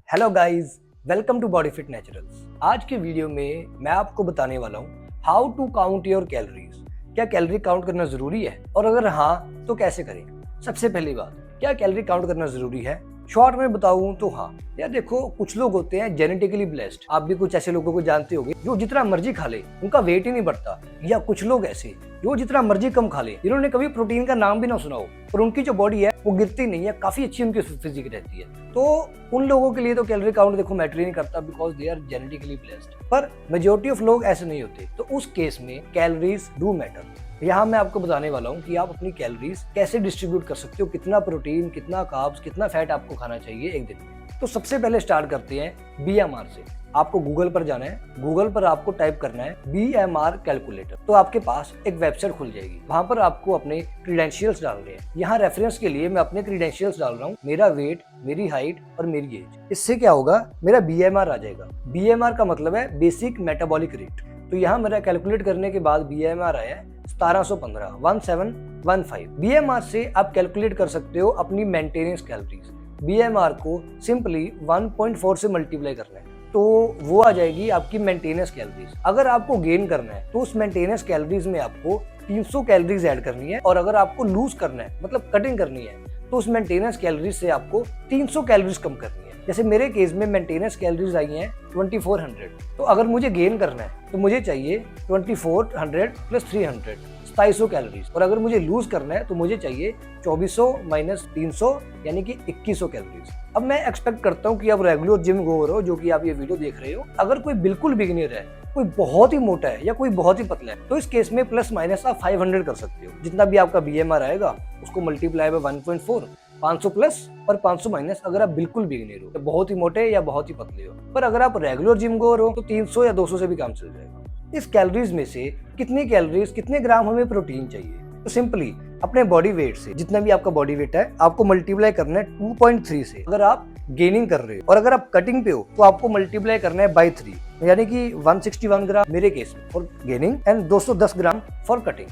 Hello guys, welcome to Body Fit Naturals. आज के video में मैं आपको बताने वाला हूँ how to count your calories. क्या कैलोरी काउंट करना जरूरी है, और अगर हाँ तो कैसे करें। सबसे पहली बात, क्या कैलोरी काउंट करना जरूरी है? शॉर्ट में बताऊं तो हाँ। यार देखो, कुछ लोग होते हैं जेनेटिकली ब्लेस्ड। आप भी कुछ ऐसे लोगों को जानते होंगे जो जितना मर्जी खा ले उनका वेट ही नहीं बढ़ता, या कुछ लोग ऐसे जो जितना मर्जी कम खा ले, जिन्होंने कभी प्रोटीन का नाम भी ना सुना हो, और उनकी जो बॉडी है वो गिरती नहीं है, काफी अच्छी उनकी फिजिक रहती है। तो उन लोगों के लिए तो कैलोरी काउंट देखो मैटर ही नहीं करता, because they are genetically blessed. पर मेजोरिटी ऑफ लोग ऐसे नहीं होते, तो उस केस में कैलोरीज डू मैटर। यहाँ मैं आपको बताने वाला हूँ कि आप अपनी कैलोरीज कैसे डिस्ट्रीब्यूट कर सकते हो, कितना प्रोटीन, कितना कार्ब्स, कितना फैट आपको खाना चाहिए एक दिन में। तो सबसे पहले स्टार्ट करते हैं BMR से। आपको गूगल पर जाना है, गूगल पर आपको टाइप करना है BMR कैलकुलेटर। तो आपके पास एक वेबसाइट खुल जाएगी, वहां पर आपको अपने क्रीडेंशियल्स डालने हैं। यहाँ रेफरेंस के लिए मैं अपने क्रीडेंशियल्स डाल रहा हूँ, मेरा वेट, मेरी हाइट और मेरी एज। इससे क्या होगा, मेरा BMR आ जाएगा। BMR का मतलब है बेसिक मेटाबॉलिक रेट। तो यहाँ मेरा कैलकुलेट करने के बाद BMR आया है 1715, 1715। BMR से आप कैलकुलेट कर सकते हो अपनी मेंटेनेंस कैलोरीज। BMR को सिंपली 1.4 से मल्टीप्लाई करना है, तो वो आ जाएगी आपकी मेंटेनेंस कैलोरीज। अगर आपको गेन करना है तो उस मेंटेनेंस कैलोरीज में आपको 300 कैलोरीज ऐड करनी है, और अगर आपको लूज करना है मतलब कटिंग करनी है तो उस मेंटेनेंस कैलोरीज से आपको 300 कैलोरीज कम करनी है। जैसे मेरे केस में मेंटेनेंस कैलोरीज आई हैं 2400, तो अगर मुझे गेन करना है तो मुझे चाहिए 2400 प्लस 300, 2700 कैलोरीज। और अगर मुझे लूज करना है तो मुझे चाहिए 2400 माइनस 300 यानी कि 2100 कैलोरीज। अब मैं एक्सपेक्ट करता हूँ कि आप रेगुलर जिम गोअर हो, जो कि आप ये वीडियो देख रहे हो। अगर कोई बिल्कुल बिगिनर है, कोई बहुत ही मोटा है या कोई बहुत ही पतला है, तो इस केस में प्लस माइनस आप 500 कर सकते हो। जितना भी आपका BMR आएगा उसको मल्टीप्लाई बाय 1.4, 500 प्लस और 500 माइनस अगर आप बिल्कुल बिगिनर हो, बहुत ही मोटे या बहुत ही पतले हो। पर अगर आप रेगुलर जिम गोअर हो तो 300 या 200 से भी काम चल जाएगा। इस कैलोरीज में से कितनी कैलोरीज, कितने ग्राम हमें प्रोटीन चाहिए, तो सिंपली अपने बॉडी वेट से, जितना भी आपका बॉडी वेट है, आपको मल्टीप्लाई करना है 2.3 से अगर आप गेनिंग कर रहे हो, और अगर आप कटिंग पे हो तो आपको मल्टीप्लाई करना है बाय 3, यानी कि 161 ग्राम मेरे केस में for gaining and 210 gram for cutting.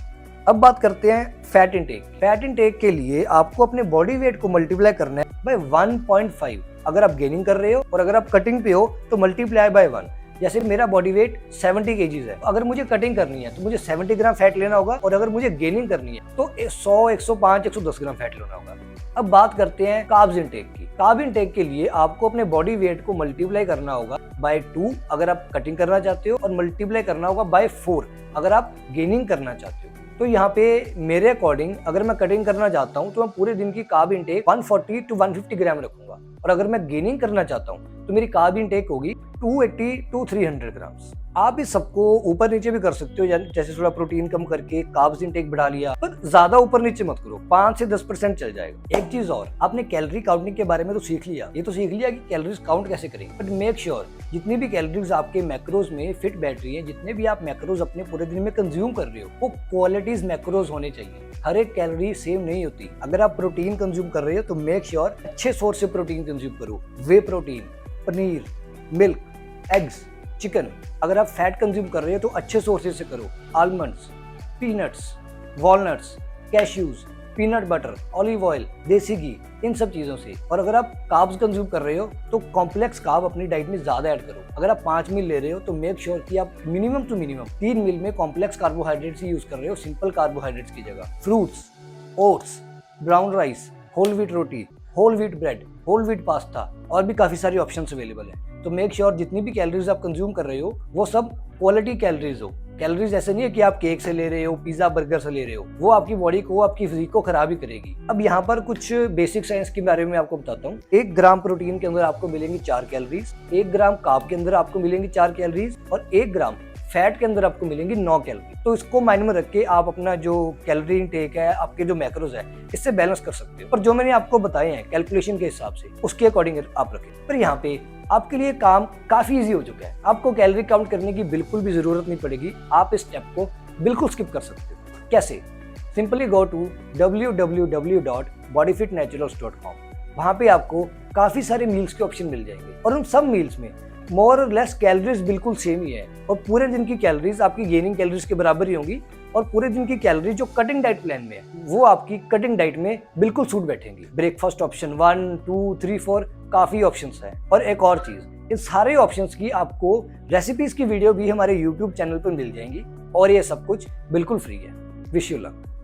अब बात करते हैं फैट इंटेक। फैट इंटेक के लिए आपको अपने बॉडी वेट को मल्टीप्लाई करना है बाय 1.5 अगर आप गेनिंग कर रहे हो, और अगर आप कटिंग पे हो तो मल्टीप्लाई बाय 1। जैसे मेरा बॉडी वेट 70 kg है, अगर मुझे कटिंग करनी है तो मुझे 70 ग्राम फैट लेना होगा, और अगर मुझे गेनिंग करनी है तो 100, 105, 110 ग्राम फैट लेना होगा। अब बात करते हैं कार्ब्स इंटेक की। कार्ब इंटेक के लिए आपको अपने बॉडी वेट को मल्टीप्लाई करना होगा बाय 2 अगर आप कटिंग करना चाहते हो, और मल्टीप्लाई करना होगा बाय 4 अगर आप गेनिंग करना चाहते हो। तो यहाँ पे मेरे अकॉर्डिंग अगर मैं कटिंग करना चाहता हूँ तो मैं पूरे दिन की कार्ब इंटेक 140 टू 150 ग्राम रखूंगा, और अगर मैं गेनिंग करना चाहता हूँ तो मेरी कार्ब इंटेक होगी 280 टू 300 ग्राम्स। आप इस सबको ऊपर नीचे भी कर सकते हो, जैसे थोड़ा प्रोटीन कम करके कार्ब्स इंटेक बढ़ा लिया, पर ज्यादा ऊपर नीचे मत करो, 5 से 10% चल जाएगा। एक चीज और, आपने कैलोरी काउंटिंग के बारे में तो सीख लिया, ये तो सीख लिया कि कैलोरीज काउंट कैसे करें, बट मेक श्योर जितनी भी कैलोरीज आपके मैक्रोज में फिट बैठ रही है, जितने भी आप मैक्रोज अपने पूरे दिन में कंज्यूम कर रहे हो, वो क्वालिटीज मैक्रोज होने चाहिए। हर एक कैलोरी सेम नहीं होती। अगर आप प्रोटीन कंज्यूम कर रहे हो तो मेक श्योर अच्छे सोर्स से प्रोटीन कंज्यूम करो, whey protein, paneer, milk, eggs, chicken. अगर आप फैट कंज्यूम कर रहे हो तो अच्छे सोर्सेज से करो, almonds, peanuts, walnuts, cashews, peanut butter, olive oil, देसी घी, इन सब चीज़ों से। और अगर आप कार्ब्स कंज्यूम कर रहे हो तो कॉम्प्लेक्स कार्ब अपनी डाइट में ज़्यादा ऐड करो। अगर आप 5 मील ले रहे हो तो मेक श्योर कि आप मिनिमम टू मिनिमम 3 मील में कॉम्प्लेक्स कार्बोहाइड्रेट्स ही यूज़ कर रहे हो, सिंपल कार्बोहाइड्रेट्स की जगह। Fruits, oats, brown rice, whole wheat रोटी, whole wheat bread, whole wheat pasta, और भी काफ़ी सारी ऑप्शंस अवेलेबल हैं। तो मेक श्योर जितनी भी कैलोरीज आप कंज्यूम कर रहे हो वो सब क्वालिटी कैलोरीज हो। कैलोरीज ऐसे नहीं है कि आप केक से ले रहे हो, पिज्जा बर्गर से ले रहे हो, वो आपकी बॉडी को, आपकी फिजिक को खराब ही करेगी। अब यहाँ पर कुछ बेसिक साइंस के बारे में आपको बताता हूँ। 1 ग्राम प्रोटीन के अंदर आपको मिलेंगी 4 कैलोरीज, 1 ग्राम कार्ब के अंदर आपको मिलेंगी 4 कैलोरीज, और 1 ग्राम फैट के अंदर आपको मिलेंगी 9 कैलोरी। तो इसको माइंड में रख के आप अपना जो कैलोरी इनटेक है, आपके जो मैक्रोज है, इससे बैलेंस कर सकते हो। पर जो मैंने आपको बताए हैं कैलकुलेशन के हिसाब से, उसके अकॉर्डिंग आप रखें। पर यहाँ पे आपके लिए काम काफी इजी हो चुका है, आपको कैलोरी काउंट करने की बिल्कुल भी जरूरत नहीं पड़ेगी। आप इस स्टेप को बिल्कुल स्किप कर सकते हो। कैसे? Simply go to www.bodyfitnaturals.com। वहां पे आपको काफी सारे मील्स के ऑप्शन मिल जाएंगे, और उन सब मील्स में मोर और लेस कैलोरीज बिल्कुल सेम ही है, और पूरे दिन की कैलोरीज आपकी गेनिंग कैलोरीज के बराबर ही होंगी, और पूरे दिन की कैलोरी जो कटिंग डाइट प्लान में है वो आपकी कटिंग डाइट में बिल्कुल सूट बैठेंगी। ब्रेकफास्ट ऑप्शन 1, 2, 3, 4 काफ़ी ऑप्शंस हैं। और एक और चीज़, इन सारे ऑप्शंस की आपको रेसिपीज़ की वीडियो भी हमारे YouTube चैनल पर मिल जाएंगी और ये सब कुछ बिल्कुल फ्री है। Wish you luck.